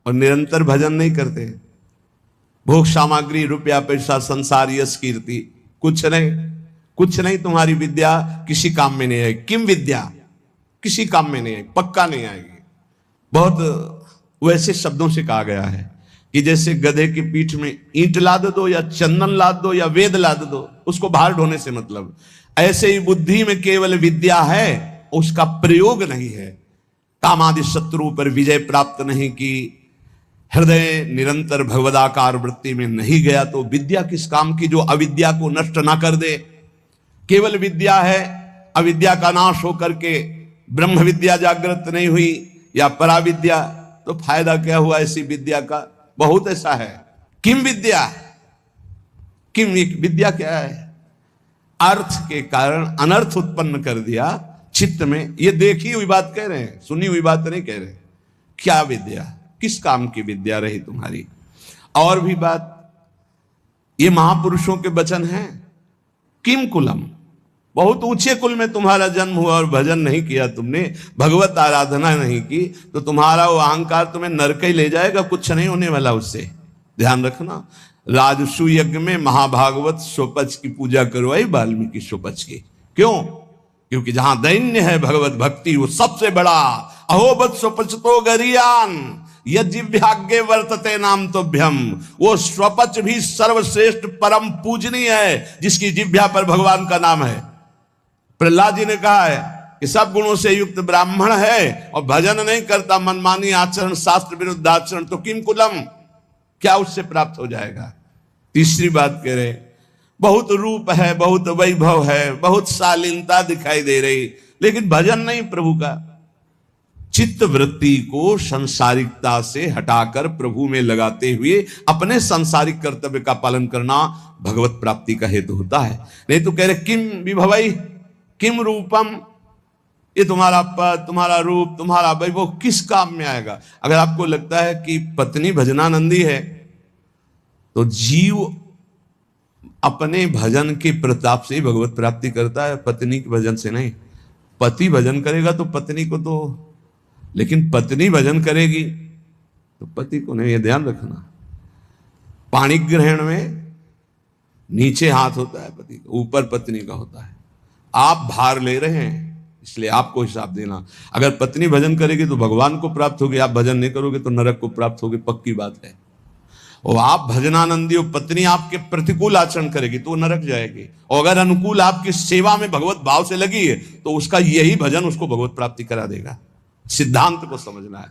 और निरंतर भजन नहीं करते। भोग सामग्री, रुपया, पैसा, संसार, यश, कीर्ति, कुछ नहीं, कुछ नहीं। तुम्हारी विद्या किसी काम में नहीं आएगी। किम विद्या किसी काम में नहीं आएगी, पक्का नहीं आएगी। बहुत वैसे शब्दों से कहा गया है कि जैसे गधे की पीठ में ईंट लाद दो या चंदन लाद दो या वेद लाद दो, उसको बाहर ढोने से मतलब, ऐसे ही बुद्धि में केवल विद्या है, उसका प्रयोग नहीं है। कामादि शत्रु पर विजय प्राप्त नहीं की, हृदय निरंतर भगवदाकार वृत्ति में नहीं गया, तो विद्या किस काम की जो अविद्या को नष्ट ना कर दे। केवल विद्या है, अविद्या का नाश होकर के ब्रह्म विद्या जागृत नहीं हुई या पराविद्या, तो फायदा क्या हुआ ऐसी विद्या का? बहुत ऐसा है। किम विद्या, किम विद्या क्या है? अर्थ के कारण अनर्थ उत्पन्न कर दिया चित्त में। ये देखी हुई बात कह रहे हैं, सुनी हुई बात नहीं कह रहे। क्या विद्या, किस काम की विद्या रही तुम्हारी? और भी बात, ये महापुरुषों के वचन हैं। किम कुलम, बहुत ऊंचे कुल में तुम्हारा जन्म हुआ और भजन नहीं किया तुमने, भगवत आराधना नहीं की, तो तुम्हारा वो अहंकार तुम्हें नरक ही ले जाएगा, कुछ नहीं होने वाला उससे। ध्यान रखना। राजसु यज्ञ में महाभागवत स्वपच की पूजा करवाई वाल्मीकि स्वपच की। क्यों? क्योंकि जहां दैन्य है भगवत भक्ति वो सबसे बड़ा। अहोबत स्वपच तो गरियान यज्ञाग्ञे वर्तते नाम तोभ्यम, वो स्वपच भी सर्वश्रेष्ठ परम पूजनीय है जिसकी जिह्वा पर भगवान का नाम है। प्रहलाद जी ने कहा है कि सब गुणों से युक्त ब्राह्मण है और भजन नहीं करता, मनमानी आचरण, शास्त्र विरुद्ध आचरण, तो किम कुलम, क्या उससे प्राप्त हो जाएगा? तीसरी बात कह रहे, बहुत रूप है, बहुत वैभव है, बहुत शालीनता दिखाई दे रही, लेकिन भजन नहीं प्रभु का। चित्त वृत्ति को संसारिकता से हटाकर प्रभु में लगाते हुए अपने सांसारिक कर्तव्य का पालन करना भगवत प्राप्ति का हेतु होता है। नहीं तो कह रहे किम विभवई किम रूपम, ये तुम्हारा पद, तुम्हारा रूप, तुम्हारा वैभव किस काम में आएगा? अगर आपको लगता है कि पत्नी भजनानंदी है तो जीव अपने भजन के प्रताप से ही भगवत प्राप्ति करता है, पत्नी के भजन से नहीं। पति भजन करेगा तो पत्नी को तो, लेकिन पत्नी भजन करेगी तो पति को नहीं। ये ध्यान रखना। पाणी ग्रहण में नीचे हाथ होता है पति का, ऊपर पत्नी का होता है। आप भार ले रहे हैं इसलिए आपको हिसाब देना। अगर पत्नी भजन करेगी तो भगवान को प्राप्त होगी, आप भजन नहीं करोगे तो नरक को प्राप्त होगी, पक्की बात है। और आप भजनानंदी हो, पत्नी आपके प्रतिकूल आचरण करेगी तो वो नरक जाएगी, और अगर अनुकूल आपकी सेवा में भगवत भाव से लगी है तो उसका यही भजन उसको भगवत प्राप्ति करा देगा। सिद्धांत को समझना है।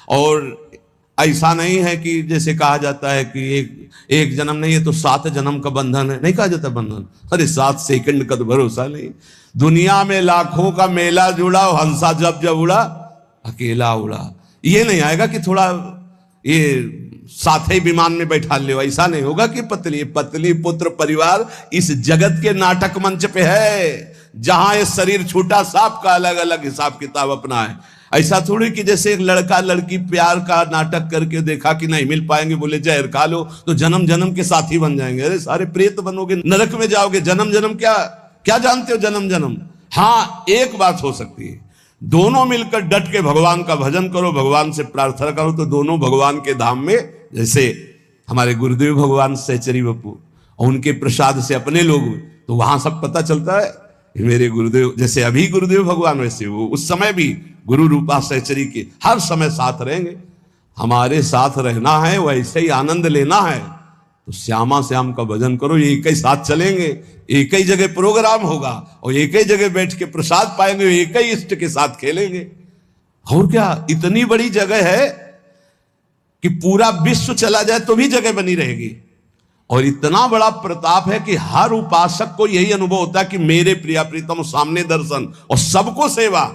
और ऐसा नहीं है कि जैसे कहा जाता है कि एक जन्म नहीं है तो 7 जन्म का बंधन है, नहीं कहा जाता बंधन। अरे 7 सेकंड का तो भरोसा नहीं। दुनिया में लाखों का मेला जुड़ा, हंसा जब जब उड़ा अकेला उड़ा। ये नहीं आएगा कि थोड़ा ये साथ ही विमान में बैठा ले, ऐसा नहीं होगा कि पत्नी पुत्र परिवार इस जगत के नाटक मंच पे है, जहां ये शरीर छूटा सबका अलग अलग हिसाब किताब अपना है। ऐसा थोड़ी कि जैसे एक लड़का लड़की प्यार का नाटक करके देखा कि नहीं मिल पाएंगे, बोले जहर खा लो तो जन्म जन्म के साथी बन जाएंगे। अरे सारे प्रेत बनोगे, नरक में जाओगे। जन्म जन्म क्या जानते हो जन्म जन्म? हाँ, एक बात हो सकती है, दोनों मिलकर डट के भगवान का भजन करो, भगवान से प्रार्थना करो, तो दोनों भगवान के धाम में, जैसे हमारे गुरुदेव भगवान सहचरी बप्पू और उनके प्रसाद से अपने लोग, तो वहां सब पता चलता है मेरे गुरुदेव, जैसे अभी गुरुदेव भगवान वैसे वो उस समय भी गुरु रूपा सहचरी के हर समय साथ रहेंगे। हमारे साथ रहना है, वैसे ही आनंद लेना है तो श्यामा श्याम का भजन करो। ये एक ही साथ चलेंगे, एक ही जगह प्रोग्राम होगा और एक ही जगह बैठ के प्रसाद पाएंगे, एक ही इष्ट के साथ खेलेंगे। और क्या, इतनी बड़ी जगह है कि पूरा विश्व चला जाए तो भी जगह बनी रहेगी। और इतना बड़ा प्रताप है कि हर उपासक को यही अनुभव होता है कि मेरे प्रिया प्रीतम सामने दर्शन और सबको सेवा।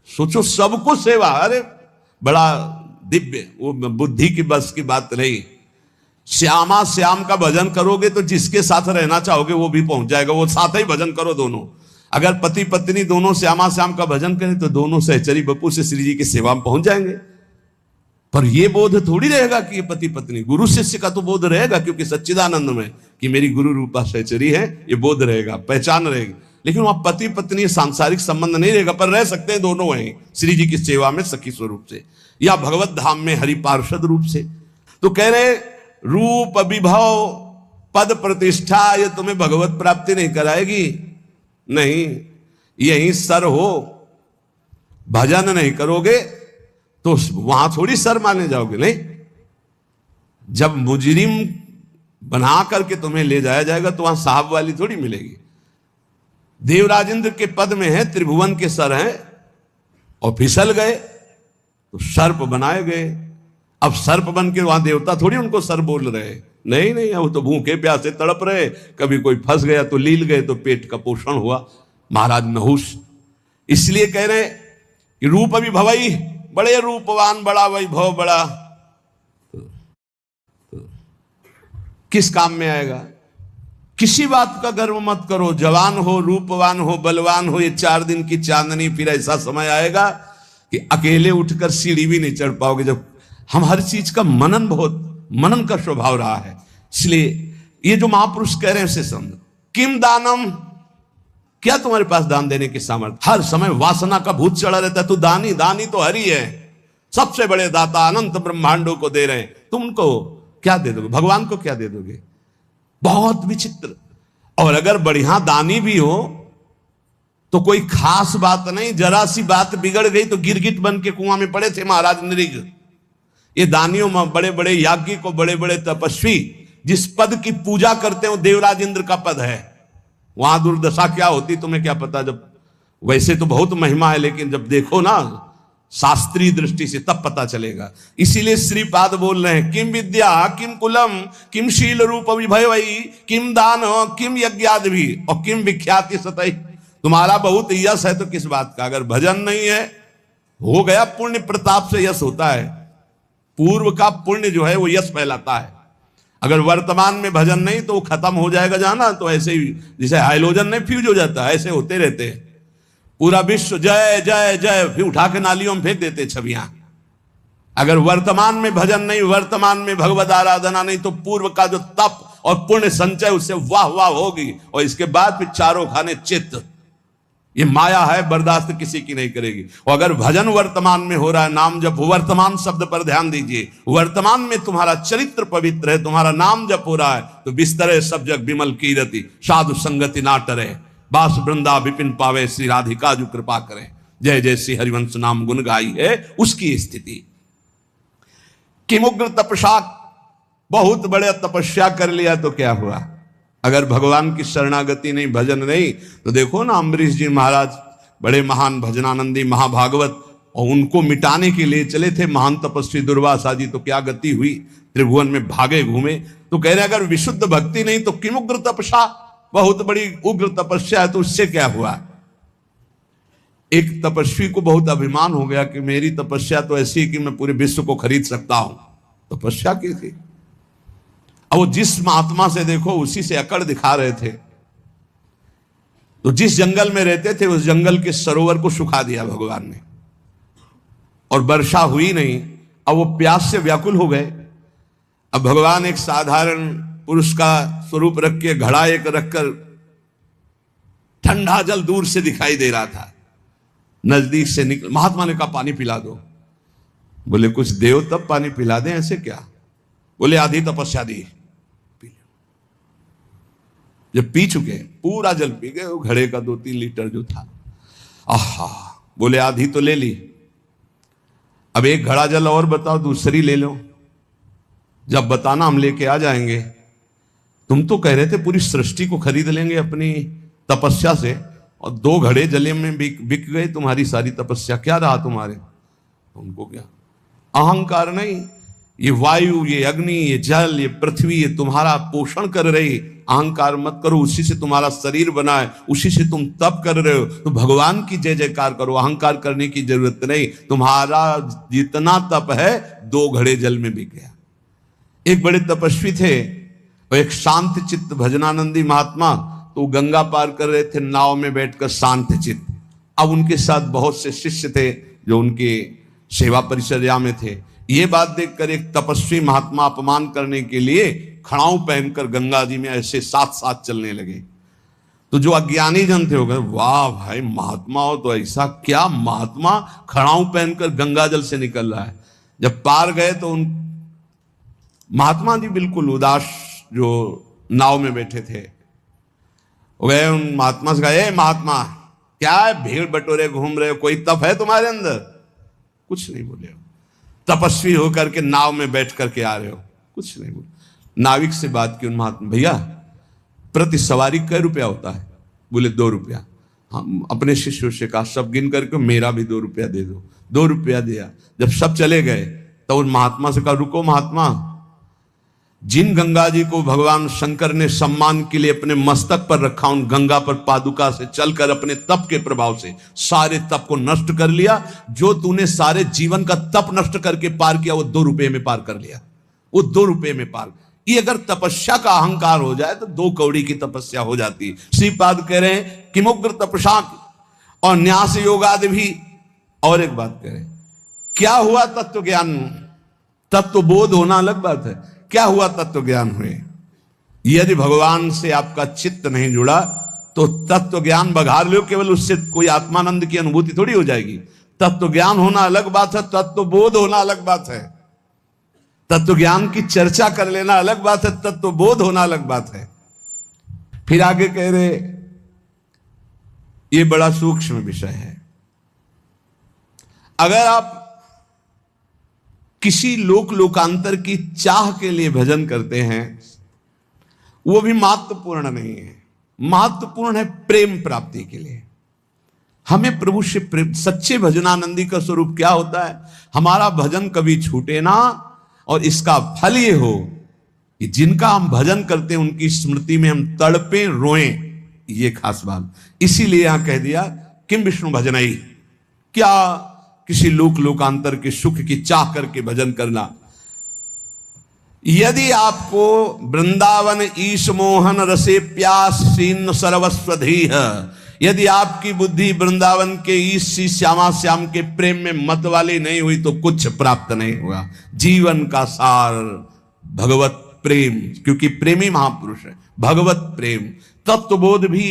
सोचो, सबको सेवा। अरे बड़ा दिव्य, वो बुद्धि की बस की बात नहीं। श्यामा श्याम का भजन करोगे तो जिसके साथ रहना चाहोगे वो भी पहुंच जाएगा, वो साथ ही भजन करो दोनों। अगर पति पत्नी दोनों श्यामा श्याम का भजन करें तो दोनों सहचरी बप्पू से श्री जी की सेवा में पहुंच जाएंगे। पर ये बोध थोड़ी रहेगा कि ये पति पत्नी, गुरु शिष्य का तो बोध रहेगा, क्योंकि सच्चिदानंद में कि मेरी गुरु रूपा सहचरी है, ये बोध रहेगा, पहचान रहेगी। लेकिन वहां पति पत्नी सांसारिक संबंध नहीं रहेगा, पर रह सकते हैं दोनों वहीं श्री जी की सेवा में सखी स्वरूप से। या भगवत धाम में हरि पार्षद रूप से। तो कह रहे रूप विभव पद प्रतिष्ठा ये तुम्हें भगवत प्राप्ति नहीं कराएगी, नहीं। यही सर हो, भजन नहीं करोगे तो वहां थोड़ी सर माने जाओगे, नहीं। जब मुजरिम बना करके तुम्हें ले जाया जाएगा तो वहां साहब वाली थोड़ी मिलेगी। देवराजेंद्र के पद में है, त्रिभुवन के सर हैं, और फिसल गए तो सर्प बनाए गए। अब सर्प बन के वहां देवता थोड़ी उनको सर बोल रहे, नहीं नहीं, वो तो भूखे प्यासे तड़प रहे। कभी कोई फंस गया तो लील गए तो पेट का पोषण हुआ। महाराज नहुष इसलिए कह रहे कि रूप अभी भवई, बड़े रूपवान, बड़ा वैभव, बड़ा किस काम में आएगा। किसी बात का गर्व मत करो। जवान हो, रूपवान हो, बलवान हो, ये 4 दिन की चांदनी, फिर ऐसा समय आएगा कि अकेले उठकर सीढ़ी भी नहीं चढ़ पाओगे। जब हम हर चीज का मनन का स्वभाव रहा है, इसलिए ये जो महापुरुष कह रहे हैं उसे समझो। किम दानम, क्या तुम्हारे पास दान देने की सामर्थ्य। हर समय वासना का भूत चढ़ा रहता है, तू दानी, दानी तो हरि है, सबसे बड़े दाता, अनंत ब्रह्मांडों को दे रहे हैं, तुम उनको क्या दे दोगे, भगवान को क्या दे दोगे। बहुत विचित्र। और अगर बढ़िया दानी भी हो तो कोई खास बात नहीं, जरा सी बात बिगड़ गई तो गिरगिट बन के कुआं में पड़े थे महाराज नृग। ये दानियों में बड़े बड़े याज्ञिक को, बड़े बड़े तपस्वी जिस पद की पूजा करते हैं वो देवराज इंद्र का पद है। वहां दुर्दशा क्या होती तुम्हें क्या पता। जब वैसे तो बहुत महिमा है, लेकिन जब देखो ना शास्त्रीय दृष्टि से तब पता चलेगा। इसीलिए श्रीपाद बोल रहे हैं, किम विद्या, किम कुलम, किम शील रूप विभवई, किम दान, किम यज्ञादि और किम विख्याति सतई। तुम्हारा बहुत यश है तो किस बात का। अगर भजन नहीं है, हो गया, पुण्य प्रताप से यश होता है। पूर्व का पुण्य जो है वो यश फैलाता है। अगर वर्तमान में भजन नहीं तो वो खत्म हो जाएगा जाना। तो ऐसे ही जैसे हाइलोजन नहीं फ्यूज हो जाता है, ऐसे होते रहते हैं। पूरा विश्व जय जय जय, फिर उठा के नालियों में फेंक देते छवियां। अगर वर्तमान में भजन नहीं, वर्तमान में भगवत आराधना नहीं, तो पूर्व का जो तप और पुण्य संचय उससे वाह वाह होगी। और इसके बाद फिर चारों खाने चित्त। ये माया है, बर्दाश्त किसी की नहीं करेगी। और अगर भजन वर्तमान में हो रहा है, नाम जप, वर्तमान शब्द पर ध्यान दीजिए। वर्तमान में तुम्हारा चरित्र पवित्र है, तुम्हारा नाम जप हो रहा है, तो बिस्तरे सब जग विमल कीरति, साधु संगति ना टरे, बास वृंदा विपिन पावे, श्री राधिका जो कृपा करें। जय जय श्री हरिवंश नाम गुण गाई है उसकी स्थिति। किमुग्र तपसा, बहुत बड़े तपस्या कर लिया तो क्या हुआ। अगर भगवान की शरणागति नहीं, भजन नहीं, तो देखो ना अम्बरीश जी महाराज बड़े महान भजनानंदी महाभागवत, और उनको मिटाने के लिए चले थे महान तपस्वी दुर्वासा जी, तो क्या गति हुई, त्रिभुवन में भागे घूमे। तो कह रहे अगर विशुद्ध भक्ति नहीं तो किमुग्र तपसा, बहुत बड़ी उग्र तपस्या है तो उससे क्या हुआ। एक तपस्वी को बहुत अभिमान हो गया कि मेरी तपस्या तो ऐसी है कि मैं पूरे विश्व को खरीद सकता हूं। तपस्या की थी। अब वो जिस महात्मा से देखो उसी से अकड़ दिखा रहे थे। तो जिस जंगल में रहते थे उस जंगल के सरोवर को सुखा दिया भगवान ने, और वर्षा हुई नहीं। अब वो प्यास से व्याकुल हो गए। अब भगवान एक साधारण पुरुष का स्वरूप रख के, घड़ा एक रखकर, ठंडा जल दूर से दिखाई दे रहा था, नजदीक से निकल। महात्मा ने कहा पानी पिला दो। बोले कुछ देव तब पानी पिला दें, ऐसे क्या। बोले आधी तपस्या दी, पी लो। जब पी चुके, पूरा जल पी गए, वो घड़े का 2-3 लीटर जो था। आहा, बोले आधी तो ले ली, अब एक घड़ा जल और बताओ, दूसरी ले लो। जब बताना हम लेके आ जाएंगे। तुम तो कह रहे थे पूरी सृष्टि को खरीद लेंगे अपनी तपस्या से, और 2 घड़े जले में बिक गए तुम्हारी सारी तपस्या। क्या रहा तुम्हारे। उनको क्या अहंकार नहीं, ये वायु, ये अग्नि, ये जल, ये पृथ्वी, ये तुम्हारा पोषण कर रही। अहंकार मत करो, उसी से तुम्हारा शरीर बना है, उसी से तुम तप कर रहे हो। तो भगवान की जय जयकार करो, अहंकार करने की जरूरत नहीं। तुम्हारा जितना तप है 2 घड़े जल में बिक गया। एक बड़े तपस्वी थे, और एक शांत चित्त भजनानंदी महात्मा, तो गंगा पार कर रहे थे नाव में बैठकर शांत चित्त। अब उनके साथ बहुत से शिष्य थे जो उनके सेवा परिचर्या में थे। ये बात देखकर एक तपस्वी महात्मा अपमान करने के लिए खड़ाऊ पहनकर गंगा जी में ऐसे साथ साथ चलने लगे। तो जो अज्ञानी जन थे हो गए, वाह भाई महात्मा हो तो ऐसा, क्या महात्मा खड़ाऊ पहनकर गंगा जल से निकल रहा है। जब पार गए तो उन महात्मा जी बिल्कुल उदास, जो नाव में बैठे थे, वो गए उन महात्मा से कहा, महात्मा क्या है, भीड़ बटोरे घूम रहे हो, कोई तप है तुम्हारे अंदर? कुछ नहीं बोले हो। तपस्वी होकर के नाव में बैठ करके आ रहे हो? कुछ नहीं बोले। नाविक से बात की उन महात्मा, भैया प्रति सवारी कै रुपया होता है? बोले 2 रुपया। हम अपने शिष्यों से कहा, सब गिन करके मेरा भी 2 रुपया दे दो। 2 रुपया दिया। जब सब चले गए तो उन महात्मा से कहा, रुको महात्मा, जिन गंगा जी को भगवान शंकर ने सम्मान के लिए अपने मस्तक पर रखा, उन गंगा पर पादुका से चलकर अपने तप के प्रभाव से सारे तप को नष्ट कर लिया। जो तूने सारे जीवन का तप नष्ट करके पार किया, वो 2 रुपये में पार कर लिया। वो 2 रुपये में पार। ये अगर तपस्या का अहंकार हो जाए तो 2 कौड़ी की तपस्या हो जाती। श्रीपाद कह रहे हैं कि मुग्र तपस्या और न्यास योगादि भी। और एक बात कह रहे हैं, क्या हुआ तत्व ज्ञान? तत्व बोध होना अलग बात है, क्या हुआ तत्व ज्ञान हुए? यदि भगवान से आपका चित्त नहीं जुड़ा तो तत्व ज्ञान बघार लो, केवल उससे कोई आत्मानंद की अनुभूति थोड़ी हो जाएगी। तत्व ज्ञान होना अलग बात है, तत्व बोध होना अलग बात है। तत्व ज्ञान की चर्चा कर लेना अलग बात है, तत्व बोध होना अलग बात है। फिर आगे कह रहे, ये बड़ा सूक्ष्म विषय है। अगर आप किसी लोकांतर की चाह के लिए भजन करते हैं, वो भी महत्वपूर्ण नहीं है। महत्वपूर्ण है प्रेम प्राप्ति के लिए। हमें प्रभु से प्रेम, सच्चे भजनानंदी का स्वरूप क्या होता है? हमारा भजन कभी छूटे ना, और इसका फल ये हो कि जिनका हम भजन करते हैं उनकी स्मृति में हम तड़पे रोएं। ये खास बात, इसीलिए यहां कह दिया किम विष्णु भजनई, क्या किसी लोकांतर के सुख की चाह करके भजन करना। यदि आपको वृंदावन ईश मोहन रसे प्यास सीन सर्वस्वधीह, यदि आपकी बुद्धि वृंदावन के ईश श्यामा श्याम के प्रेम में मत वाली नहीं हुई तो कुछ प्राप्त नहीं हुआ। जीवन का सार भगवत प्रेम, क्योंकि प्रेमी महापुरुष है। भगवत प्रेम, तत्वबोध भी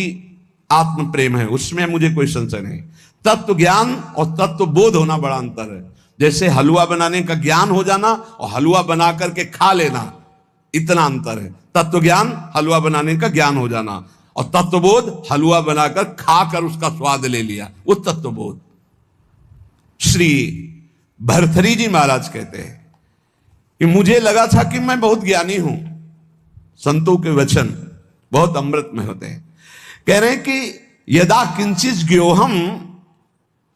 आत्म प्रेम है, उसमें मुझे कोई संशय नहीं। तत्व ज्ञान और तत्व बोध होना बड़ा अंतर है। जैसे हलवा बनाने का ज्ञान हो जाना और हलवा बना करके खा लेना, इतना अंतर है। तत्व ज्ञान हलवा बनाने का ज्ञान हो जाना, और तत्वबोध हलवा बनाकर खाकर उसका स्वाद ले लिया, वो तत्वबोध। श्री भरथरी जी महाराज कहते हैं कि मुझे लगा था कि मैं बहुत ज्ञानी हूं। संतों के वचन बहुत अमृत में होते हैं। कह रहे हैं कि यदा किंचित ज्ञोहम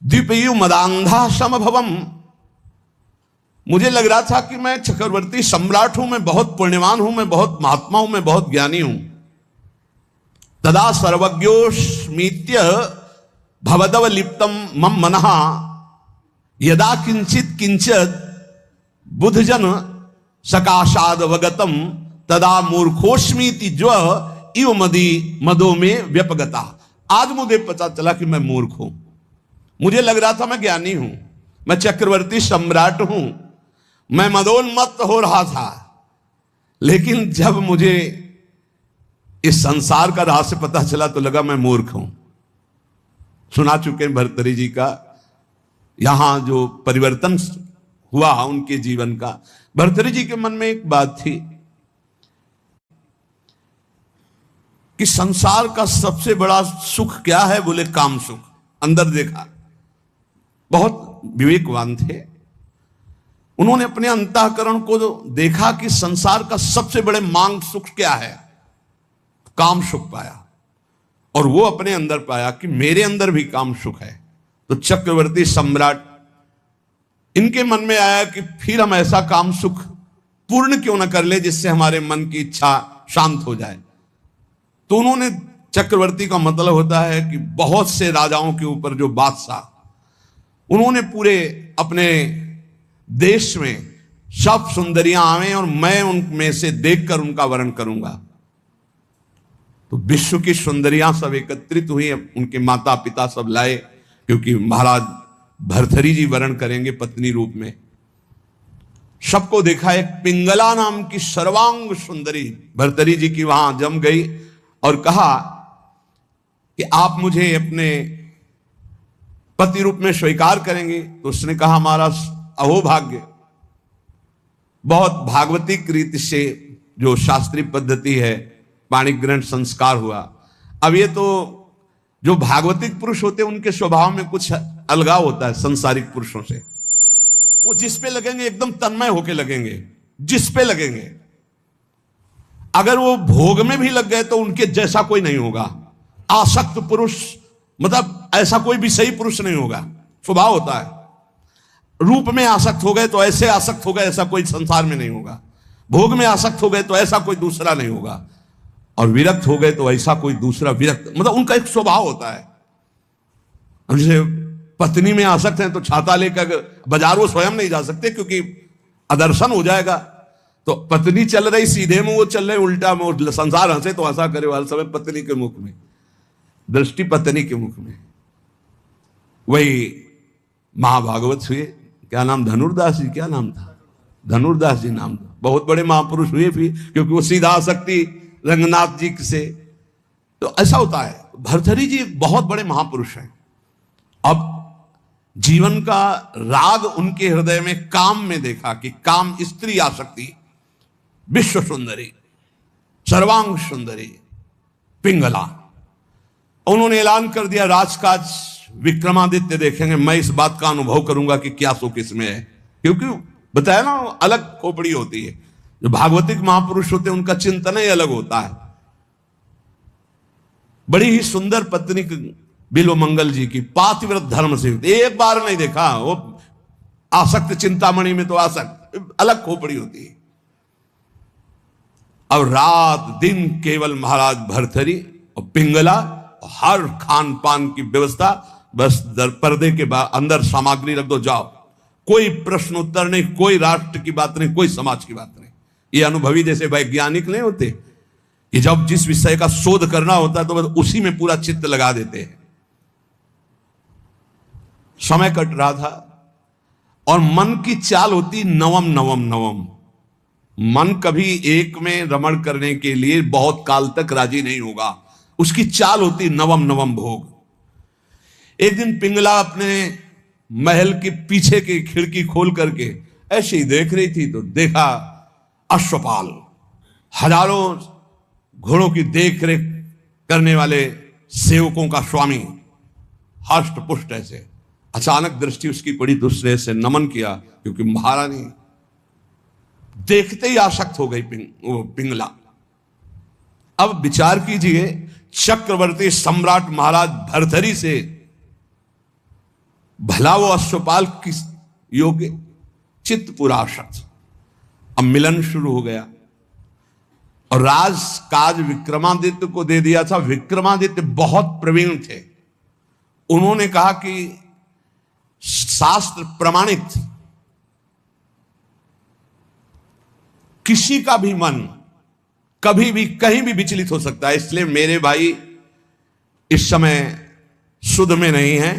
द्विपयु मदांधा समभवम, मुझे लग रहा था कि मैं चक्रवर्ती सम्राट हूं, मैं बहुत पुण्यवान हूं, मैं बहुत महात्मा हूं, मैं बहुत ज्ञानी हूं। तदा सर्वज्ञोस्मीत्य भवदव लिप्तम मम मनः, यदा किंचित किंचित बुधजन सकाशादवगतम तदा मूर्खोस्मीति ज्व इव मदी मदो में व्यपगता। आज मुझे पता चला कि मैं मूर्ख हूं। मुझे लग रहा था मैं ज्ञानी हूं, मैं चक्रवर्ती सम्राट हूं, मैं मदोन्मत्त हो रहा था, लेकिन जब मुझे इस संसार का रहस्य पता चला तो लगा मैं मूर्ख हूं। सुना चुके हैं भरतरी जी का यहां जो परिवर्तन हुआ उनके जीवन का। भरतरी जी के मन में एक बात थी कि संसार का सबसे बड़ा सुख क्या है? बोले काम सुख। अंदर देखा, बहुत विवेकवान थे। उन्होंने अपने अंतःकरण को देखा कि संसार का सबसे बड़े मांग सुख क्या है? काम सुख पाया, और वो अपने अंदर पाया कि मेरे अंदर भी काम सुख है। तो चक्रवर्ती सम्राट, इनके मन में आया कि फिर हम ऐसा काम सुख पूर्ण क्यों न कर ले जिससे हमारे मन की इच्छा शांत हो जाए। तो उन्होंने, चक्रवर्ती का मतलब होता है कि बहुत से राजाओं के ऊपर जो बादशाह, उन्होंने पूरे अपने देश में सब सुंदरियां आवे और मैं उनमें से देखकर उनका वर्ण करूंगा। तो विश्व की सुंदरियां सब एकत्रित हुई, उनके माता पिता सब लाए, क्योंकि महाराज भरथरी जी वर्ण करेंगे पत्नी रूप में। सबको देखा, एक पिंगला नाम की सर्वांग सुंदरी भरतरी जी की वहां जम गई और कहा कि आप मुझे अपने पति रूप में स्वीकार करेंगे। तो उसने कहा हमारा अहोभाग्य बहुत भागवतिक रीति से जो शास्त्रीय पद्धति है पाणी ग्रहण संस्कार हुआ। अब ये तो जो भागवतिक पुरुष होते हैं उनके स्वभाव में कुछ अलगाव होता है संसारिक पुरुषों से। वो जिस पे लगेंगे एकदम तन्मय होके लगेंगे, जिस पे लगेंगे। अगर वो भोग में भी लग गए तो उनके जैसा कोई नहीं होगा। आसक्त पुरुष मतलब ऐसा कोई विषयी पुरुष नहीं होगा, स्वभाव होता है। रूप में आसक्त हो गए तो ऐसे आसक्त हो गए, ऐसा कोई संसार में नहीं होगा। भोग में आसक्त हो गए तो ऐसा कोई दूसरा नहीं होगा, और विरक्त हो गए तो ऐसा कोई दूसरा विरक्त, मतलब उनका एक स्वभाव होता है। जैसे पत्नी में आसक्त हैं तो छाता लेकर बाजार वो स्वयं नहीं जा सकते क्योंकि अदर्शन हो जाएगा। तो पत्नी चल रही सीधे में, वो चल रहे उल्टा में, संसार हंसे तो हंसा करे वाले समय पत्नी के मुख में, दृष्टि पत्नी के मुख में। वही महाभागवत हुए, क्या नाम, धनुर्दास जी, क्या नाम था, धनुर्दास जी नाम था। बहुत बड़े महापुरुष हुए फिर, क्योंकि वो सीधा आसक्ति रंगनाथ जी से। तो ऐसा होता है। भर्तृहरि जी बहुत बड़े महापुरुष हैं। अब जीवन का राग उनके हृदय में काम में देखा कि काम स्त्री आसक्ति, विश्व सुंदरी, सर्वांग सुंदरी पिंगला। उन्होंने ऐलान कर दिया राजकाज विक्रमादित्य देखेंगे, मैं इस बात का अनुभव करूंगा कि क्या सुख इसमें है। क्योंकि बताया ना अलग खोपड़ी होती है। जो भागवतिक महापुरुष होते हैं उनका चिंतन ही अलग होता है। बड़ी ही सुंदर पत्नी बिल्व मंगल जी की, पातिव्रत धर्म से, एक बार नहीं देखा। वो आसक्त चिंतामणि में तो आसक्त अलग खोपड़ी होती है। और रात दिन केवल महाराज भर्तृहरि और पिंगला, हर खान पान की व्यवस्था, बस पर्दे के अंदर सामग्री रख दो, जाओ। कोई प्रश्न उत्तर नहीं, कोई राष्ट्र की बात नहीं, कोई समाज की बात नहीं। ये अनुभवी जैसे वैज्ञानिक नहीं होते कि जब जिस विषय का शोध करना होता है तो बस उसी में पूरा चित्त लगा देते हैं। समय कट रहा था और मन की चाल होती नवम नवम नवम। मन कभी एक में रमण करने के लिए बहुत काल तक राजी नहीं होगा, उसकी चाल होती नवम नवम भोग। एक दिन पिंगला अपने महल के पीछे की खिड़की खोल करके ऐसे ही देख रही थी तो देखा अश्वपाल, हजारों घोड़ों की देख रेख करने वाले सेवकों का स्वामी, हष्ट पुष्ट ऐसे। अचानक दृष्टि उसकी पड़ी, दूसरे से नमन किया क्योंकि महारानी देखते ही आसक्त हो गई पिंगला। अब विचार कीजिए, चक्रवर्ती सम्राट महाराज भर्तृहरि से भला वो अश्वपाल किस योग्य, चित्त पूरा आसक्त। अब मिलन शुरू हो गया और राज काज विक्रमादित्य को दे दिया था। विक्रमादित्य बहुत प्रवीण थे। उन्होंने कहा कि शास्त्र प्रमाणित किसी का भी मन कभी भी कहीं भी विचलित हो सकता है, इसलिए मेरे भाई इस समय सुध में नहीं है,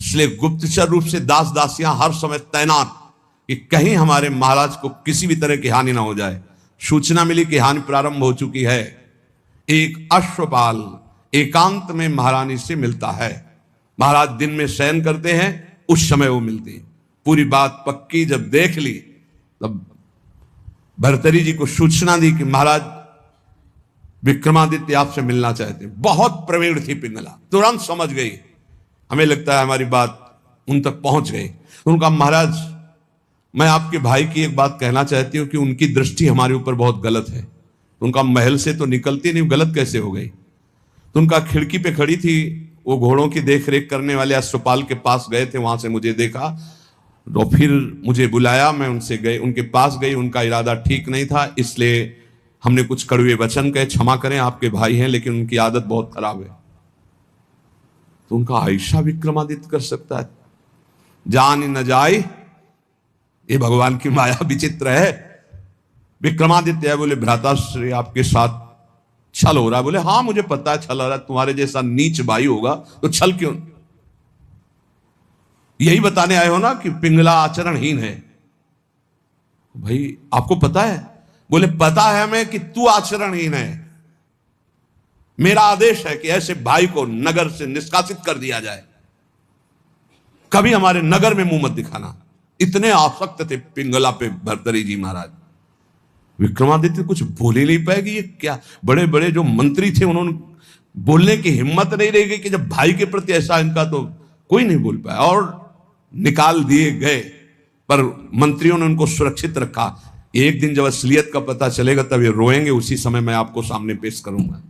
इसलिए गुप्तचर रूप से दास दासियां हर समय तैनात कि कहीं हमारे महाराज को किसी भी तरह की हानि ना हो जाए। सूचना मिली कि हानि प्रारंभ हो चुकी है। एक अश्वपाल एकांत में महारानी से मिलता है। महाराज दिन में शयन करते हैं, उस समय वो मिलती है। पूरी बात पक्की जब देख ली तब भर्तृहरि जी को सूचना दी कि महाराज विक्रमादित्य आपसे मिलना चाहते हैं। बहुत प्रवीण थी पिंगला, तुरंत समझ गई। हमें लगता है हमारी बात उन तक पहुंच गई। उनका महाराज मैं आपके भाई की एक बात कहना चाहती हूं कि उनकी दृष्टि हमारे ऊपर बहुत गलत है। उनका महल से तो निकलती नहीं, गलत कैसे हो गई? तो उनका खिड़की पे खड़ी थी, वो घोड़ों की देख रेख करने वाले अश्वपाल के पास गए थे, वहां से मुझे देखा तो फिर मुझे बुलाया, मैं उनसे गए, उनके पास गई। उनका इरादा ठीक नहीं था, इसलिए हमने कुछ कड़वे वचन कहे, क्षमा करें आपके भाई हैं लेकिन उनकी आदत बहुत खराब है। तो उनका ऐसा विक्रमादित्य कर सकता है? जान न जाए, ये भगवान की माया विचित्र है। विक्रमादित्य है, बोले भ्राताश्री आपके साथ छल हो रहा है। बोले हाँ मुझे पता है छल हो रहा है, तुम्हारे जैसा नीच भाई होगा तो छल क्यों? यही बताने आए हो ना कि पिंगला आचरणहीन है। भाई आपको पता है? बोले पता है हमें कि तू आचरणहीन है। मेरा आदेश है कि ऐसे भाई को नगर से निष्कासित कर दिया जाए, कभी हमारे नगर में मुंह मत दिखाना। इतने आसक्त थे पिंगला पे भर्तृहरि जी महाराज। विक्रमादित्य कुछ बोल ही नहीं पाए कि ये क्या, बड़े बड़े जो मंत्री थे उन्होंने बोलने की हिम्मत नहीं रह गई कि जब भाई के प्रति ऐसा इनका, तो कोई नहीं बोल पाया और निकाल दिए गए। पर मंत्रियों ने उनको सुरक्षित रखा। एक दिन जब असलियत का पता चलेगा तब ये रोएंगे, उसी समय मैं आपको सामने पेश करूंगा।